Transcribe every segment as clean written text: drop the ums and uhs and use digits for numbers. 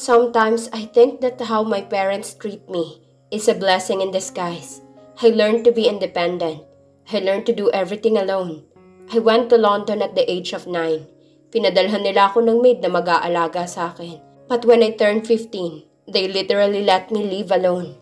Sometimes I think that how my parents treat me is a blessing in disguise. I learned to be independent. I learned to do everything alone. I went to London at the age of 9. Pinadalhan nila ako ng maid na mag-aalaga sa akin. But when I turned 15, they literally let me live alone.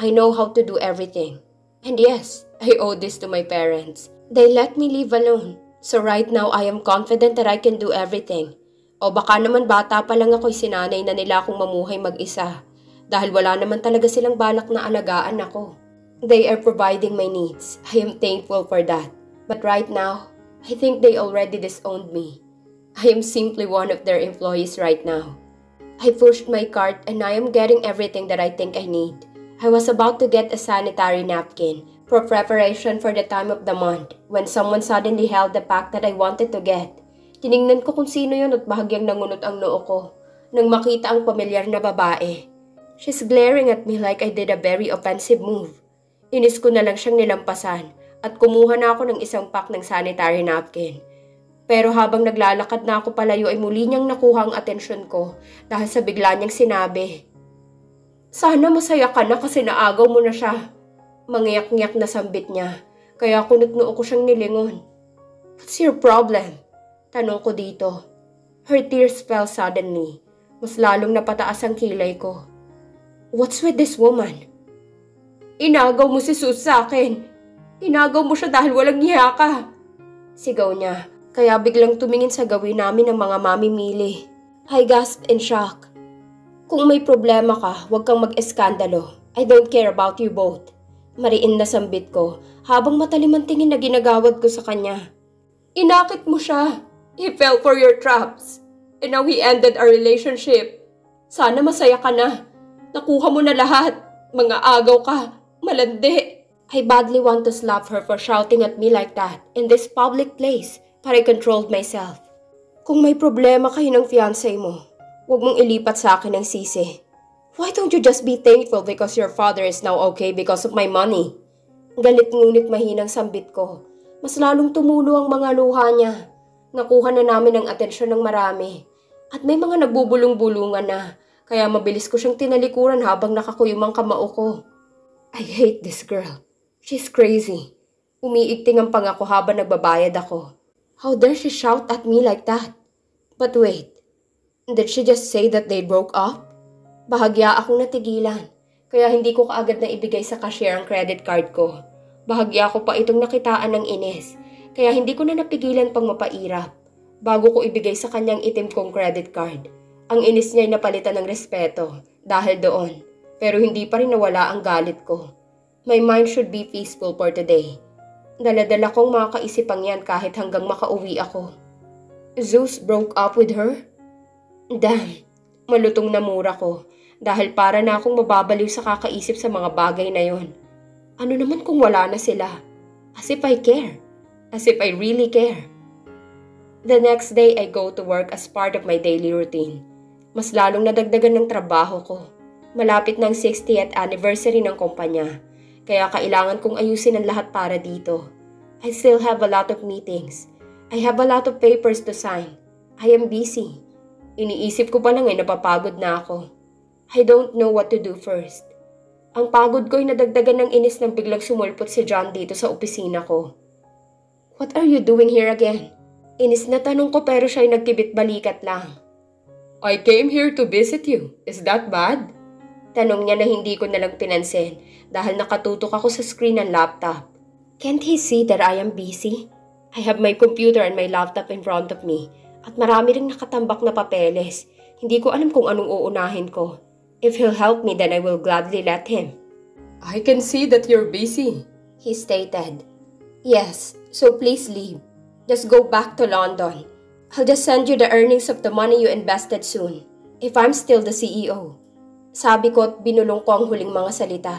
I know how to do everything. And yes, I owe this to my parents. They let me live alone. So right now I am confident that I can do everything. O baka naman bata pa lang ako'y sinanay na nila akong mamuhay mag-isa. Dahil wala naman talaga silang balak na alagaan ako. They are providing my needs. I am thankful for that. But right now, I think they already disowned me. I am simply one of their employees right now. I pushed my cart and I am getting everything that I think I need. I was about to get a sanitary napkin for preparation for the time of the month when someone suddenly held the pack that I wanted to get. Tiningnan ko kung sino yun at bahagyang nangunot ang noo ko nang makita ang pamilyar na babae. She's glaring at me like I did a very offensive move. Inis ko na lang siyang nilampasan at kumuha na ako ng isang pack ng sanitary napkin. Pero habang naglalakad na ako palayo ay muli niyang nakuha ang atensyon ko dahil sa bigla niyang sinabi, "Sana masaya ka na kasi naagaw mo na siya." Mangiyak-ngiyak na sambit niya, kaya kunot-noo ko siyang nilingon. "What's your problem?" Tanong ko dito. Her tears fell suddenly. Mas lalong napataas ang kilay ko. "What's with this woman?" "Inagaw mo si Sus sa akin. Inagaw mo siya dahil walang hiya ka." Sigaw niya, kaya biglang tumingin sa gawin namin ng mga mamimili. I gasped in shock. "Kung may problema ka, huwag kang mag-eskandalo. I don't care about you both." Mariin na sambit ko habang matalim ang tingin na ginagawad ko sa kanya. "Inakit mo siya. He fell for your traps. And now he ended our relationship. Sana masaya ka na. Nakuha mo na lahat. Mga agaw ka. Malandi." I badly want to slap her for shouting at me like that in this public place, but I controlled myself. "Kung may problema kayo ng fiancé mo, huwag mong ilipat sa akin ang sisi. Why don't you just be thankful because your father is now okay because of my money?" Galit ngunit mahinang sambit ko. Mas lalong tumulo ang mga luha niya. Nakuha na namin ang atensyon ng marami. At may mga nagbubulong-bulungan na, kaya mabilis ko siyang tinalikuran habang nakakuyom ang kamao ko. I hate this girl. She's crazy. Umiigting ang panga ko habang nagbabayad ako. How dare she shout at me like that? But wait, did she just say that they broke up? Bahagya akong natigilan, kaya hindi ko kaagad na ibigay sa cashier ang credit card ko. Bahagya ko pa itong nakitaan ng inis, kaya hindi ko na napigilan pang mapairap. Bago ko ibigay sa kanyang itim kong credit card, ang inis niya'y napalitan ng respeto dahil doon, pero hindi pa rin nawala ang galit ko. My mind should be peaceful for today. Daladala kong mga kaisipang yan kahit hanggang makauwi ako. Zeus broke up with her? Damn, malutong na mura ko dahil para na akong mababaliw sa kakaisip sa mga bagay na yon. Ano naman kung wala na sila? As if I care. As if I really care. The next day, I go to work as part of my daily routine. Mas lalong nadagdagan ng trabaho ko. Malapit ng 60th anniversary ng kumpanya, kaya kailangan kong ayusin ang lahat para dito. I still have a lot of meetings. I have a lot of papers to sign. I am busy. Iniisip ko pa lang ay napapagod na ako. I don't know what to do first. Ang pagod ko ay nadagdagan ng inis nang biglang sumulpot si John dito sa opisina ko. What are you doing here again? Inis na tanong ko pero siya'y nagkibit-balikat lang. I came here to visit you. Is that bad? Tanong niya na hindi ko nalang pinansin dahil nakatutok ako sa screen ng laptop. Can't he see that I am busy? I have my computer and my laptop in front of me at marami ring nakatambak na papeles. Hindi ko alam kung anong uunahin ko. If he'll help me, then I will gladly let him. I can see that you're busy, he stated. Yes, so please leave. Just go back to London. I'll just send you the earnings of the money you invested soon, if I'm still the CEO. Sabi ko at binulong ko ang huling mga salita.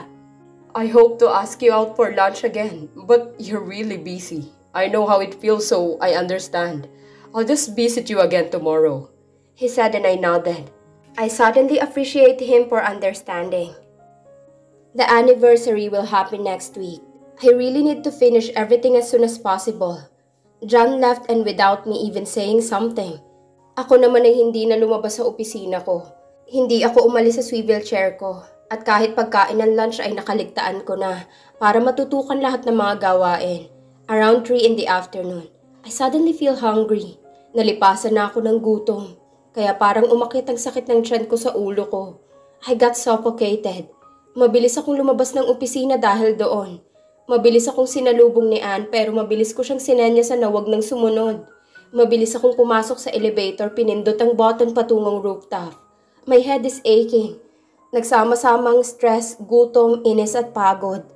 I hope to ask you out for lunch again, but you're really busy. I know how it feels, so I understand. I'll just visit you again tomorrow, he said, and I nodded. I suddenly appreciate him for understanding. The anniversary will happen next week. I really need to finish everything as soon as possible. John left and without me even saying something. Ako naman ay hindi na lumabas sa opisina ko. Hindi ako umalis sa swivel chair ko at kahit pagkain ng lunch ay nakaligtaan ko na para matutukan lahat ng mga gawain. Around 3 in the afternoon, I suddenly feel hungry. Nalipasan na ako ng gutom, kaya parang umakit ang sakit ng tiyan ko sa ulo ko. I got suffocated. Mabilis akong lumabas ng opisina dahil doon. Mabilis akong sinalubong ni Anne pero mabilis ko siyang sinenyasan na wag nang sumunod. Mabilis akong pumasok sa elevator, pinindot ang button patungong rooftop. My head is aching. Nagsama-samang stress, gutom, inis at pagod.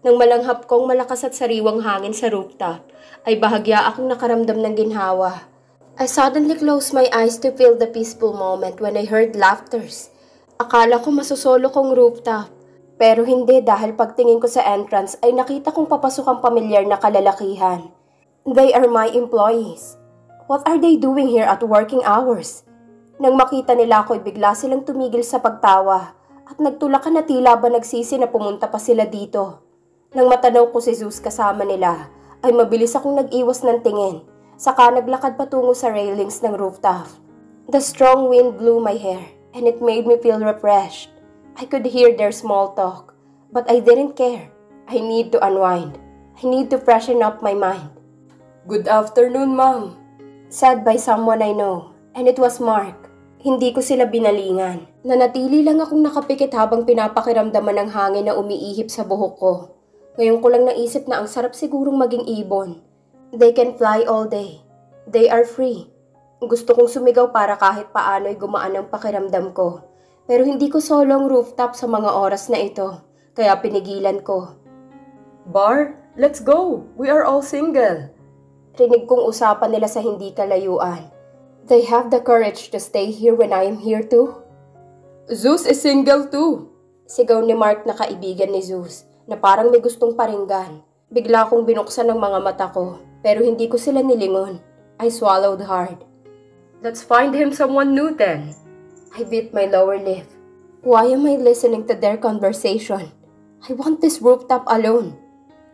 Nang malanghap kong malakas at sariwang hangin sa rooftop, ay bahagya akong nakaramdam ng ginhawa. I suddenly closed my eyes to feel the peaceful moment when I heard laughters. Akala ko masusolo kong rooftop. Pero hindi dahil pagtingin ko sa entrance ay nakita kong papasok ang pamilyar na kalalakihan. They are my employees. What are they doing here at working hours? Nang makita nila ako ay bigla silang tumigil sa pagtawa at nagtulakan na tila ba nagsisi na pumunta pa sila dito. Nang matanaw ko si Zeus kasama nila ay mabilis akong nag-iwas ng tingin. Saka naglakad patungo sa railings ng rooftop. The strong wind blew my hair and it made me feel refreshed. I could hear their small talk, but I didn't care. I need to unwind. I need to freshen up my mind. "Good afternoon, ma'am," said by someone I know, and it was Mark. Hindi ko sila binalingan. Nanatili lang akong nakapikit habang pinapakiramdaman ng hangin na umiihip sa buhok ko. Ngayon ko lang naisip na ang sarap sigurong maging ibon. They can fly all day. They are free. Gusto kong sumigaw para kahit paano ay gumaan ang pakiramdam ko. Pero hindi ko solo ang rooftop sa mga oras na ito, kaya pinigilan ko. "Bar, let's go! We are all single!" Rinig kong usapan nila sa hindi kalayuan. They have the courage to stay here when I am here too? "Zeus is single too!" Sigaw ni Mark na kaibigan ni Zeus, na parang may gustong paringgan. Bigla akong binuksan ng mga mata ko, pero hindi ko sila nilingon. I swallowed hard. "Let's find him someone new then." I bit my lower lip. Why am I listening to their conversation? I want this rooftop alone.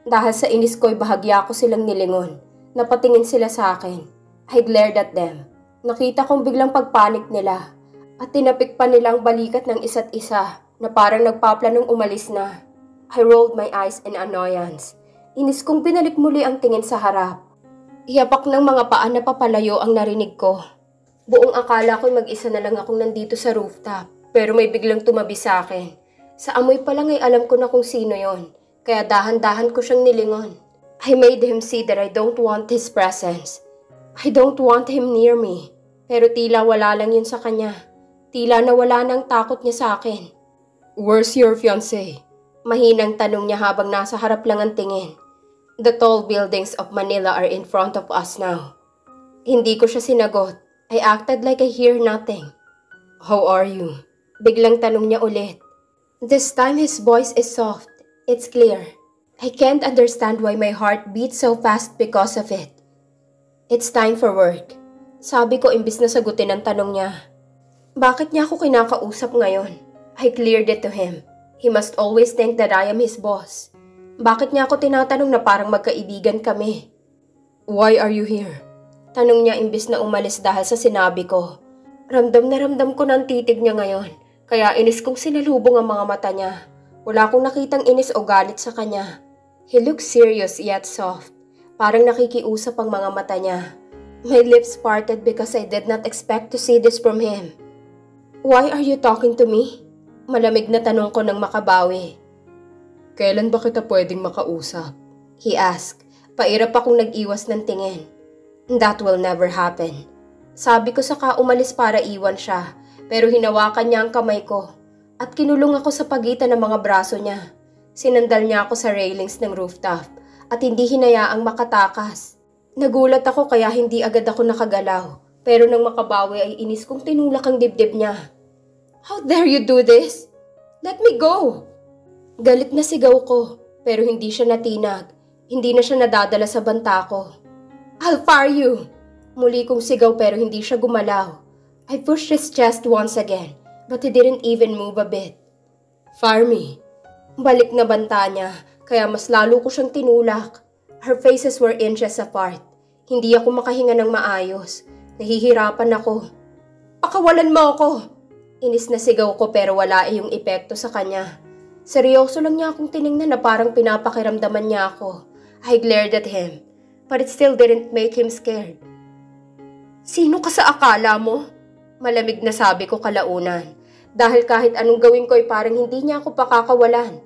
Dahil sa inis ko'y bahagya ko silang nilingon. Napatingin sila sa akin. I glared at them. Nakita kong biglang pagpanik nila. At tinapik pa nilang balikat ng isa't isa na parang nagpaplanong umalis na. I rolled my eyes in annoyance. Inis kong binalik muli ang tingin sa harap. Iyapak ng mga paa na papalayo ang narinig ko. Buong akala ko'y mag-isa na lang akong nandito sa rooftop, pero may biglang tumabi sa akin. Sa amoy pa lang ay alam ko na kung sino yon, kaya dahan-dahan ko siyang nilingon. I made him see that I don't want his presence. I don't want him near me. Pero tila wala lang yun sa kanya. Tila nawala ng takot niya sa akin. "Where's your fiancé?" Mahinang tanong niya habang nasa harap lang ang tingin. The tall buildings of Manila are in front of us now. Hindi ko siya sinagot. I acted like I hear nothing. "How are you?" Biglang tanong niya ulit. This time his voice is soft. It's clear. I can't understand why my heart beats so fast because of it. "It's time for work." Sabi ko imbis na sagutin ang tanong niya. Bakit niya ako kinakausap ngayon? I cleared it to him. He must always think that I am his boss. Bakit niya ako tinatanong na parang magkaibigan kami? "Why are you here?" Tanong niya imbis na umalis dahil sa sinabi ko. Ramdam na ramdam ko ng titig niya ngayon, kaya inis kong sinalubong ang mga mata niya. Wala akong nakitang inis o galit sa kanya. He looks serious yet soft. Parang nakikiusap ang mga mata niya. My lips parted because I did not expect to see this from him. "Why are you talking to me?" Malamig na tanong ko nang makabawi. "Kailan ba kita pwedeng makausap?" He asked. Pairap akong nag-iwas ng tingin. That will never happen. Sabi ko saka umalis para iwan siya, pero hinawakan niya ang kamay ko at kinulong ako sa pagitan ng mga braso niya. Sinandal niya ako sa railings ng rooftop at hindi hinayaang makatakas. Nagulat ako kaya hindi agad ako nakagalaw, pero nang makabawi ay inis kong tinulak ang dibdib niya. "How dare you do this? Let me go!" Galit na sigaw ko, pero hindi siya natinag. Hindi na siya nadadala sa banta ko. "I'll fire you!" Muli kong sigaw pero hindi siya gumalaw. I pushed his chest once again, but he didn't even move a bit. "Fire me!" Balik na banta niya, kaya mas lalo ko siyang tinulak. Her faces were inches apart. Hindi ako makahinga ng maayos. Nahihirapan ako. "Pakawalan mo ako!" Inis na sigaw ko pero wala yung epekto sa kanya. Seryoso lang niya akong tiningnan na parang pinapakiramdaman niya ako. I glared at him, but it still didn't make him scared. Sino ka sa akala mo? Malamig na sabi ko kalaunan. Dahil kahit anong gawin ko ay parang hindi niya ako pakakawalan.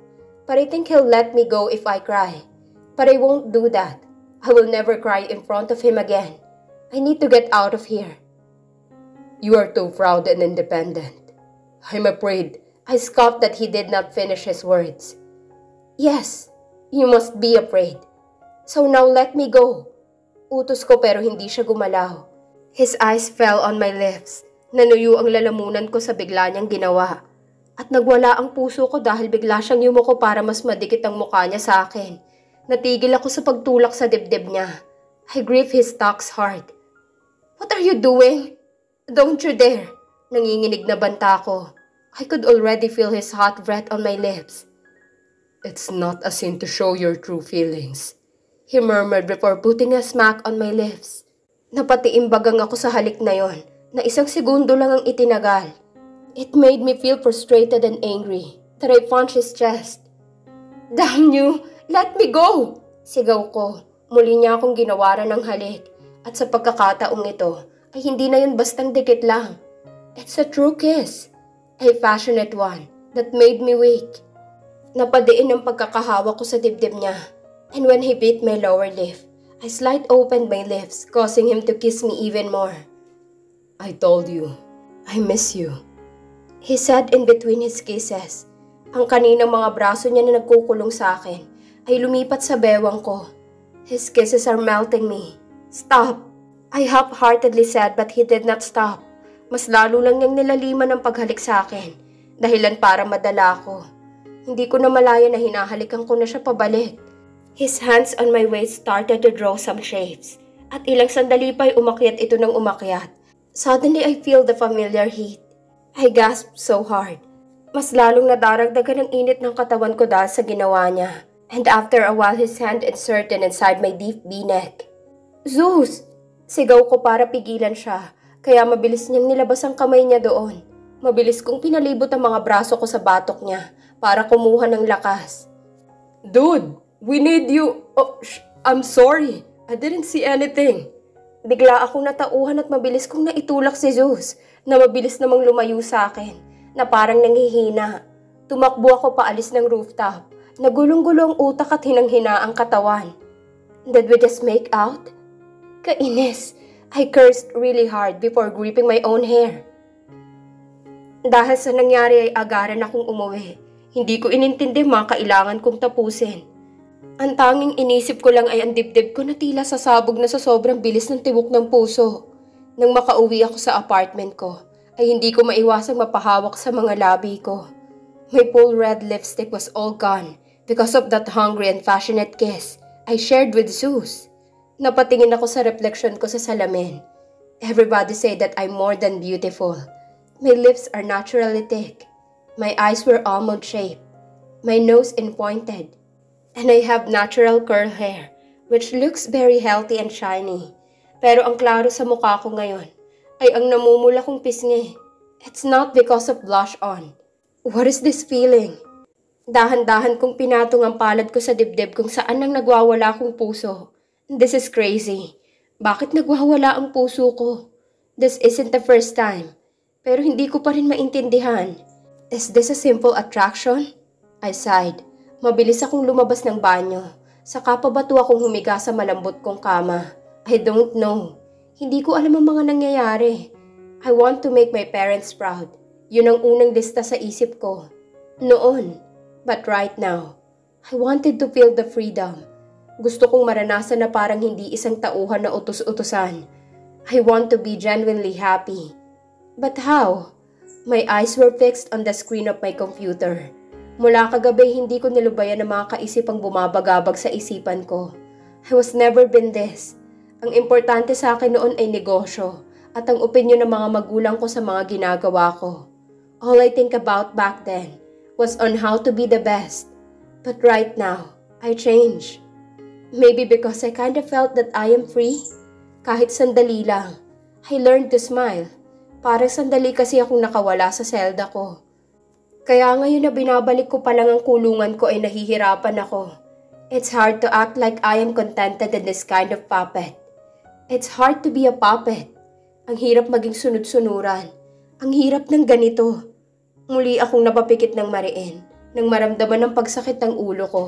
But I think he'll let me go if I cry. But I won't do that. I will never cry in front of him again. I need to get out of here. You are too proud and independent. I'm afraid. I scoffed that he did not finish his words. Yes, you must be afraid. So now let me go. Utos ko pero hindi siya gumalaw. His eyes fell on my lips. Nanuyo ang lalamunan ko sa bigla niyang ginawa. At nagwala ang puso ko dahil bigla siyang yumuko para mas madikit ang mukha niya sa akin. Natigil ako sa pagtulak sa dibdib niya. I gripped his stock's heart. What are you doing? Don't you dare! Nanginginig na banta ko. I could already feel his hot breath on my lips. It's not a sin to show your true feelings, he murmured before putting a smack on my lips. Napatiimbagang ako sa halik na yon, na isang segundo lang ang itinagal. It made me feel frustrated and angry that I punched his chest. Damn you! Let me go! Sigaw ko. Muli niya akong ginawaran ng halik. At sa pagkakataong ito, ay hindi na yun bastang dikit lang. It's a true kiss. A passionate one that made me weak. Napadiin ang pagkakahawa ko sa dibdib niya. And when he bit my lower lip, I slight opened my lips, causing him to kiss me even more. I told you, I miss you, he said in between his kisses. Ang kaninang mga braso niya na nagkukulong sa akin ay lumipat sa bewang ko. His kisses are melting me. Stop! I half-heartedly said but he did not stop. Mas lalo lang niyang nilaliman ang paghalik sa akin. Dahilan para madala ko. Hindi ko na malaya na hinahalikan ko na siya pabalik. His hands on my waist started to draw some shapes. At ilang sandali pa'y umakyat ito ng umakyat. Suddenly I feel the familiar heat. I gasped so hard. Mas lalong nadaragdagan ang init ng katawan ko dahil sa ginawa niya. And after a while his hand inserted inside my deep V-neck. Zeus! Sigaw ko para pigilan siya. Kaya mabilis niyang nilabas ang kamay niya doon. Mabilis kong pinalibot ang mga braso ko sa batok niya para kumuha ng lakas. Dude, we need you. Oh, I'm sorry. I didn't see anything. Bigla akong natauhan at mabilis kong naitulak si Zeus na mabilis namang lumayo sa akin na parang nanghihina. Tumakbo ako paalis ng rooftop. Nagulong-gulong utak at hinang-hina ang katawan. Did we just make out? Kainis. I cursed really hard before gripping my own hair. Dahil sa nangyari ay agaran akong umuwi. Hindi ko inintindi mga kailangan kong tapusin. Ang tanging inisip ko lang ay ang dibdib ko na tila sasabog na sa sobrang bilis ng tibok ng puso. Nang makauwi ako sa apartment ko, ay hindi ko maiwasang mapahawak sa mga labi ko. My full red lipstick was all gone because of that hungry and passionate kiss I shared with Zeus. Napatingin ako sa reflection ko sa salamin. Everybody say that I'm more than beautiful. My lips are naturally thick. My eyes were almond-shaped. My nose in-pointed. And I have natural curl hair, which looks very healthy and shiny. Pero ang klaro sa mukha ko ngayon ay ang namumula kong pisngi. It's not because of blush on. What is this feeling? Dahan-dahan kong pinatong ang palad ko sa dibdib kung saan nang nagwawala kong puso. This is crazy. Bakit nagwawala ang puso ko? This isn't the first time. Pero hindi ko pa rin maintindihan. Is this a simple attraction? I sighed. Mabilis akong lumabas ng banyo. Saka pabato akong humiga sa malambot kong kama. I don't know. Hindi ko alam ang mga nangyayari. I want to make my parents proud. Yun ang unang lista sa isip ko. Noon. But right now, I wanted to feel the freedom. Gusto kong maranasan na parang hindi isang tauhan na utos-utusan. I want to be genuinely happy. But how? My eyes were fixed on the screen of my computer. Mula kagabi hindi ko nilubayan ang mga kaisipang bumabagabag sa isipan ko. I was never been this. Ang importante sa akin noon ay negosyo at ang opinyon ng mga magulang ko sa mga ginagawa ko. All I think about back then was on how to be the best. But right now, I changed. Maybe because I kind of felt that I am free. Kahit sandali lang, I learned to smile. Parang sandali kasi akong nakawala sa selda ko. Kaya ngayon na binabalik ko pa lang ang kulungan ko ay nahihirapan ako. It's hard to act like I am contented in this kind of puppet. It's hard to be a puppet. Ang hirap maging sunod-sunuran. Ang hirap ng ganito. Muli akong napapikit ng mariin nang maramdaman ng pagsakit ng ulo ko.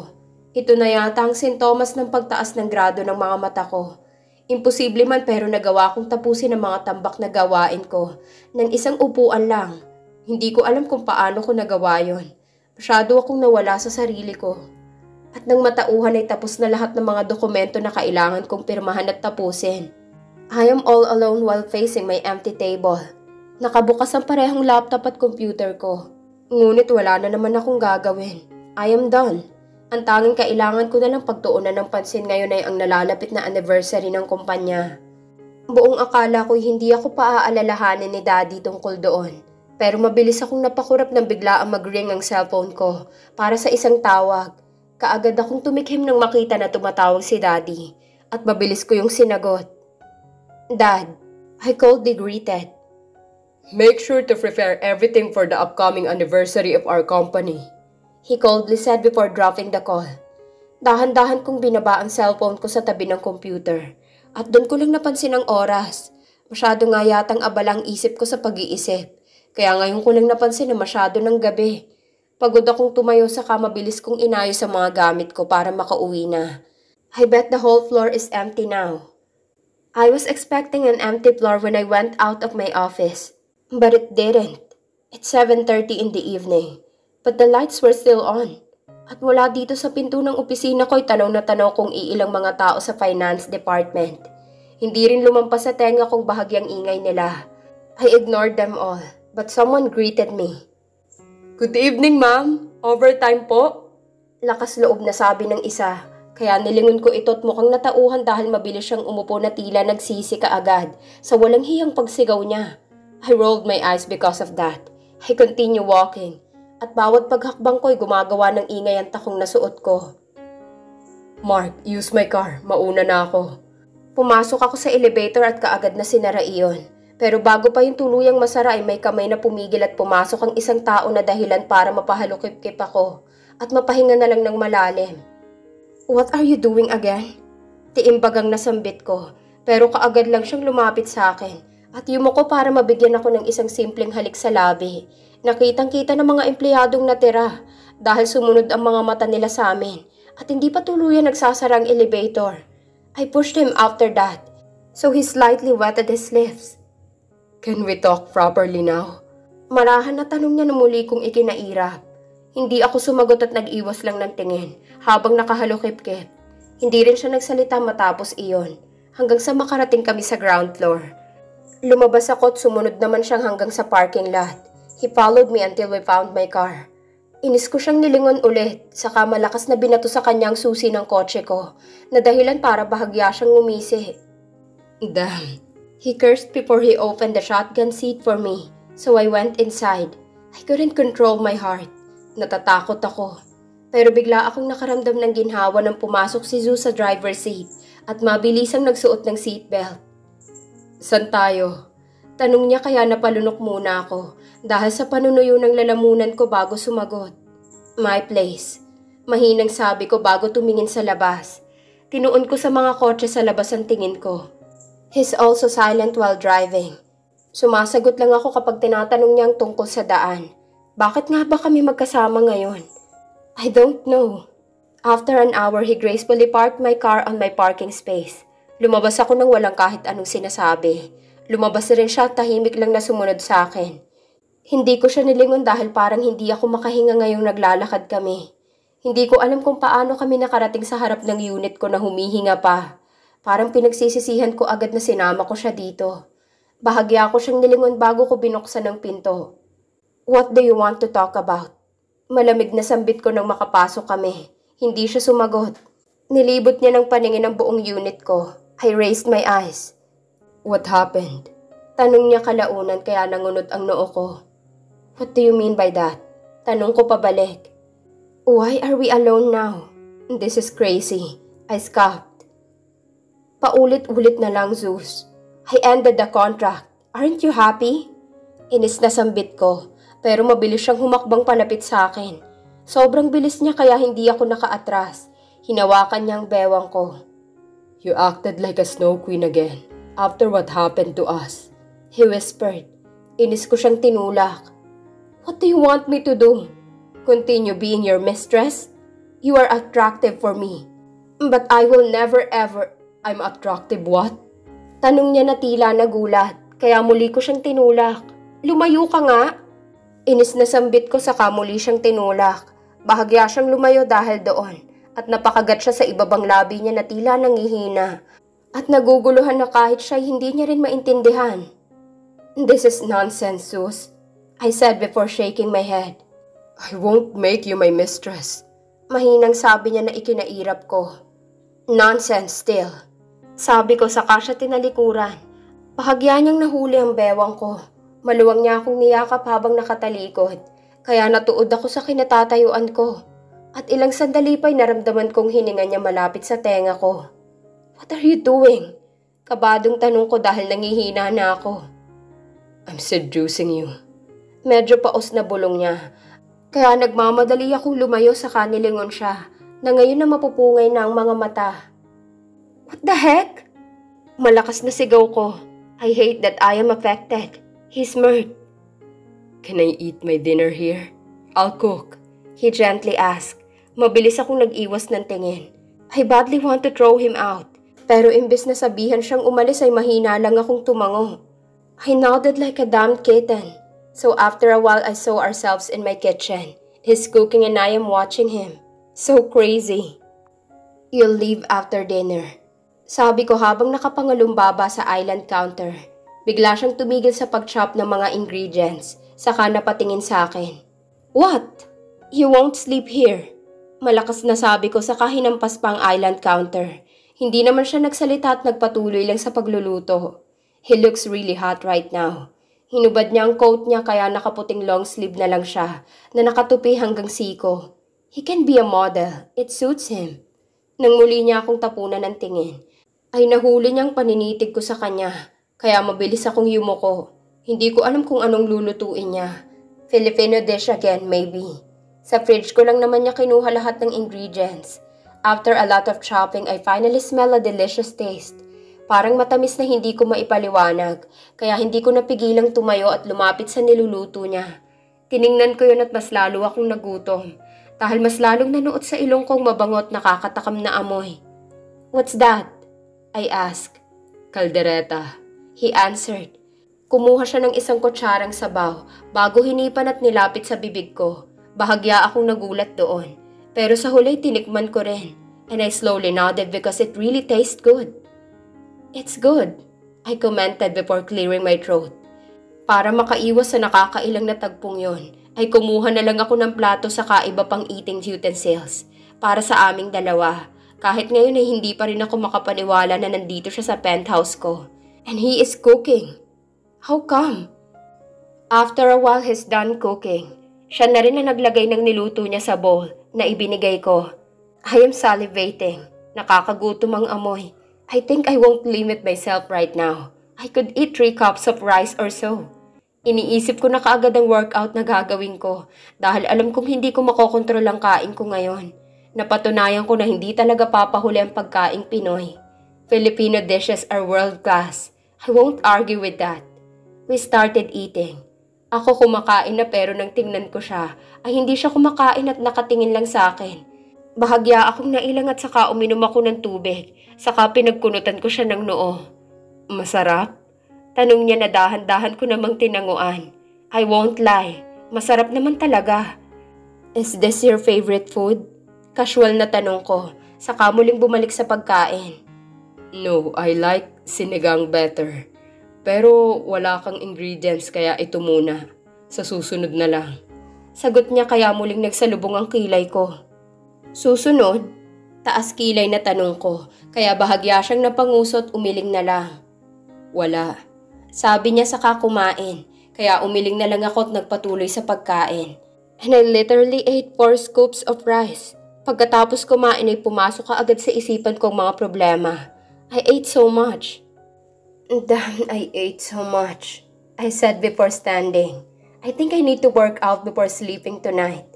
Ito na yata ang sintomas ng pagtaas ng grado ng mga mata ko. Imposible man pero nagawa kong tapusin ang mga tambak na gawain ko ng isang upuan lang. Hindi ko alam kung paano ko nagawa yon. Masyado akong nawala sa sarili ko. At nang matauhan ay tapos na lahat ng mga dokumento na kailangan kong pirmahan at tapusin. I am all alone while facing my empty table. Nakabukas ang parehong laptop at computer ko. Ngunit wala na naman akong gagawin. I am done. Ang tanging kailangan ko na lang pagtuunan ng pansin ngayon ay ang nalalapit na anniversary ng kumpanya. Buong akala ko'y hindi ako paaalalahanin ni Daddy tungkol doon. Pero mabilis akong napakurap nang bigla ang mag-ring ang cellphone ko para sa isang tawag. Kaagad akong tumikhim nang makita na tumatawag si Daddy at mabilis ko yung sinagot. Dad, I coldly greeted. Make sure to prepare everything for the upcoming anniversary of our company. He coldly said before dropping the call. Dahan-dahan kong binaba ang cellphone ko sa tabi ng computer at doon ko lang napansin ang oras. Masyado nga yatang abalang isip ko sa pag-iisip. Kaya ngayon ko lang napansin na masyado ng gabi. Pagod akong tumayo sa mabilis kong inayos ang mga gamit ko para makauwi na. I bet the whole floor is empty now. I was expecting an empty floor when I went out of my office. But it didn't. It's 7:30 in the evening. But the lights were still on. At mula dito sa pinto ng opisina ko'y tanaw na tanaw kong iilang mga tao sa finance department. Hindi rin lumampas sa tenga kong bahagyang ingay nila. I ignored them all, but someone greeted me. Good evening, ma'am. Overtime po? Lakas loob na sabi ng isa, kaya nilingon ko ito at mukhang natauhan dahil mabilis siyang umupo na tila nagsisi kaagad sa walang hiyang pagsigaw niya. I rolled my eyes because of that. I continue walking. At bawat paghakbang ko'y gumagawa ng ingay ang takong nasuot ko. Mark, use my car. Mauna na ako. Pumasok ako sa elevator at kaagad na sinara iyon. Pero bago pa yung tuluyang masara ay may kamay na pumigil at pumasok ang isang tao na dahilan para mapahalukip-kip ako at mapahinga na lang ng malalim. What are you doing again? Tiimbagang nasambit ko pero kaagad lang siyang lumapit sa akin at yumuko para mabigyan ako ng isang simpleng halik sa labi. Nakitang-kita ng mga empleyadong natira dahil sumunod ang mga mata nila sa amin at hindi pa tuluyan nagsasara ang elevator. I pushed him after that, so he slightly wetted his lips. Can we talk properly now? Marahan na tanong niya na muli kong ikinairap. Hindi ako sumagot at nag-iwas lang ng tingin habang nakahalukip-kip. Hindi rin siya nagsalita matapos iyon hanggang sa makarating kami sa ground floor. Lumabas ako at sumunod naman siyang hanggang sa parking lot. He followed me until we found my car. Inis ko siyang nilingon ulit, saka malakas na binato sa kanyang susi ng kotse ko, na dahilan para bahagya siyang ngumisi. Damn. He cursed before he opened the shotgun seat for me, so I went inside. I couldn't control my heart. Natatakot ako. Pero bigla akong nakaramdam ng ginhawa nang pumasok si Zeus sa driver's seat at mabilisang nagsuot ng seatbelt. San tayo? Tanong niya kaya napalunok muna ako dahil sa panunuyo ng lalamunan ko bago sumagot. My place. Mahinang sabi ko bago tumingin sa labas. Tinuon ko sa mga kotse sa labas ang tingin ko. He's also silent while driving. Sumasagot lang ako kapag tinatanong niya ang tungkol sa daan. Bakit nga ba kami magkasama ngayon? I don't know. After an hour, he gracefully parked my car on my parking space. Lumabas ako nang walang kahit anong sinasabi. Lumabas rin siya at tahimik lang na sumunod sa akin. Hindi ko siya nilingon dahil parang hindi ako makahinga ngayong naglalakad kami. Hindi ko alam kung paano kami nakarating sa harap ng unit ko na humihinga pa. Parang pinagsisisihan ko agad na sinama ko siya dito. Bahagya ko siyang nilingon bago ko binuksan ng pinto. What do you want to talk about? Malamig na sambit ko nang makapasok kami. Hindi siya sumagot. Nilibot niya ng paningin ang buong unit ko. I raised my eyes. What happened? Tanong niya kalaunan kaya nangunot ang noo ko. What do you mean by that? Tanong ko pabalik. Why are we alone now? This is crazy. I scoffed. Paulit-ulit na lang, Zeus. I ended the contract. Aren't you happy? Inis na sambit ko, pero mabilis siyang humakbang palapit sa akin. Sobrang bilis niya kaya hindi ako nakaatras. Hinawakan niya ang bewang ko. You acted like a snow queen again after what happened to us, he whispered. Inis ko siyang tinulak. What do you want me to do? Continue being your mistress? You are attractive for me. But I will never ever... I'm attractive what? Tanong niya na tila nagulat, kaya muli ko siyang tinulak. Lumayo ka nga. Inis na sambit ko saka muli siyang tinulak. Bahagya siyang lumayo dahil doon at napakagat siya sa ibabang labi niya na tila nangihina. At naguguluhan na kahit siya hindi niya rin maintindihan. This is nonsense, Sus, I said before shaking my head. I won't make you my mistress. Mahinang sabi niya na ikinairap ko. Nonsense still. Sabi ko saka siya tinalikuran. Bahagya niyang nahuli ang bewang ko. Maluwang niya akong niyakap habang nakatalikod. Kaya natuod ako sa kinatatayuan ko. At ilang sandali pa'y naramdaman kong hininga niya malapit sa tenga ko. What are you doing? Kabadong tanong ko dahil nangihina na ako. I'm seducing you. Medyo paos na bulong niya. Kaya nagmamadali akong lumayo sa kanilingon siya na ngayon na mapupungay na ang mga mata. What the heck? Malakas na sigaw ko. I hate that I am affected. He smirked. Can I eat my dinner here? I'll cook. He gently asked. Mabilis akong nag-iwas ng tingin. I badly want to throw him out. Pero imbes na sabihan siyang umalis ay mahina lang akong tumango. I nodded like a damned kitten. So after a while I saw ourselves in my kitchen. He's cooking and I am watching him. So crazy. You'll leave after dinner. Sabi ko habang nakapangalumbaba sa island counter. Bigla siyang tumigil sa pag-chop ng mga ingredients. Saka napatingin sa akin. What? You won't sleep here. Malakas na sabi ko saka hinampas pa ang island counter. Hindi naman siya nagsalita at nagpatuloy lang sa pagluluto. He looks really hot right now. Hinubad niya ang coat niya kaya nakaputing long sleeve na lang siya na nakatupi hanggang siko. He can be a model. It suits him. Nang muli niya akong tapunan ng tingin, ay nahuli niyang paninitig ko sa kanya. Kaya mabilis akong yumuko. Hindi ko alam kung anong lulutuin niya. Filipino dish again, maybe. Sa fridge ko lang naman niya kinuha lahat ng ingredients. After a lot of chopping, I finally smell a delicious taste. Parang matamis na hindi ko maipaliwanag, kaya hindi ko napigilang tumayo at lumapit sa niluluto niya. Tiningnan ko yun at mas lalo akong nagutom, dahil mas lalong nanuot sa ilong kong mabangot nakakatakam na amoy. What's that? I asked. Kaldereta. He answered. Kumuha siya ng isang kutsarang sabaw bago hinipan at nilapit sa bibig ko. Bahagya akong nagulat doon. Pero sa huli tinikman ko rin. And I slowly nodded because it really tastes good. It's good, I commented before clearing my throat. Para makaiwas sa nakakailang na tagpong yon, ay kumuha na lang ako ng plato sa kaiba pang eating utensils. Para sa aming dalawa. Kahit ngayon ay hindi pa rin ako makapaniwala na nandito siya sa penthouse ko. And he is cooking. How come? After a while he's done cooking. Siya na rin na naglagay ng niluto niya sa bowl na ibinigay ko. I am salivating. Nakakagutom ang amoy. I think I won't limit myself right now. I could eat 3 cups of rice or so. Iniisip ko na kaagad ang workout na gagawin ko dahil alam kong hindi ko makokontrol ang kain ko ngayon. Napatunayan ko na hindi talaga papahuli ang pagkaing Pinoy. Filipino dishes are world class. I won't argue with that. We started eating. Ako kumakain na pero nang tingnan ko siya ay hindi siya kumakain at nakatingin lang sa akin. Bahagya akong nailang at saka uminom ako ng tubig. Saka pinagkunutan ko siya ng noo. Masarap? Tanong niya na dahan-dahan ko namang tinanguan. I won't lie. Masarap naman talaga. Is this your favorite food? Casual na tanong ko. Saka muling bumalik sa pagkain. No, I like sinigang better. Pero wala kang ingredients kaya ito muna. Sa susunod na lang. Sagot niya kaya muling nagsalubong ang kilay ko. Susunod? Taas kilay na tanong ko. Kaya bahagya siyang napangusot umiling na lang. Wala. Sabi niya saka kumain. Kaya umiling na lang ako at nagpatuloy sa pagkain. And I literally ate 4 scoops of rice. Pagkatapos kumain ay pumasok ka agad sa isipan kong mga problema. I ate so much. Damn, I ate so much. I said before standing. I think I need to work out before sleeping tonight.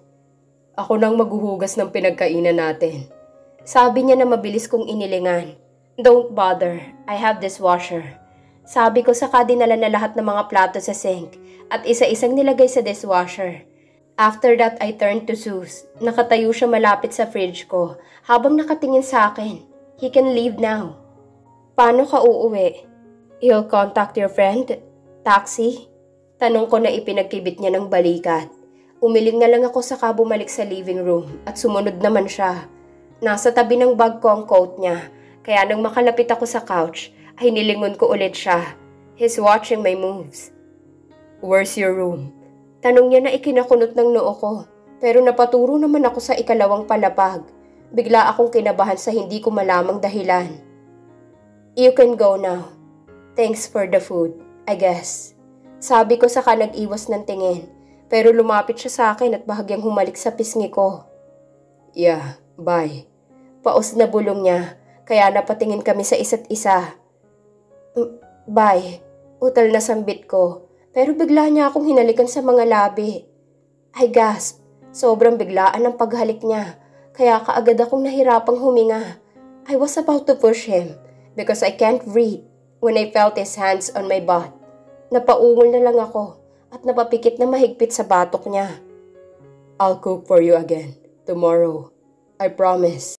Ako nang maghuhugas ng pinagkainan natin. Sabi niya na mabilis kong inilingan. Don't bother, I have dishwasher. Sabi ko saka dinala na lahat ng mga plato sa sink at isa-isang nilagay sa dishwasher. After that, I turned to Zeus. Nakatayo siya malapit sa fridge ko habang nakatingin sa akin. He can leave now. Paano ka uuwi? You'll contact your friend? Taxi? Tanong ko na ipinagkibit niya ng balikat. Umiling na lang ako saka bumalik sa living room at sumunod naman siya. Nasa tabi ng bag ko ang coat niya, kaya nang makalapit ako sa couch, ay nilingon ko ulit siya. He's watching my moves. Where's your room? Tanong niya na ikinakunot ng noo ko, pero napaturo naman ako sa ikalawang palapag. Bigla akong kinabahan sa hindi ko malamang dahilan. You can go now. Thanks for the food, I guess. Sabi ko saka nag-iwas ng tingin, pero lumapit siya sa akin at bahagyang humalik sa pisngi ko. Yeah, bye. Paus na bulong niya, kaya napatingin kami sa isa't isa. Bye. Utal na sambit ko. Pero bigla niya akong hinalikan sa mga labi. I gasped. Sobrang biglaan ang paghalik niya. Kaya kaagad akong nahirapang huminga. I was about to push him because I can't breathe when I felt his hands on my butt. Napaungol na lang ako at napapikit na mahigpit sa batok niya. I'll cook for you again tomorrow. I promise.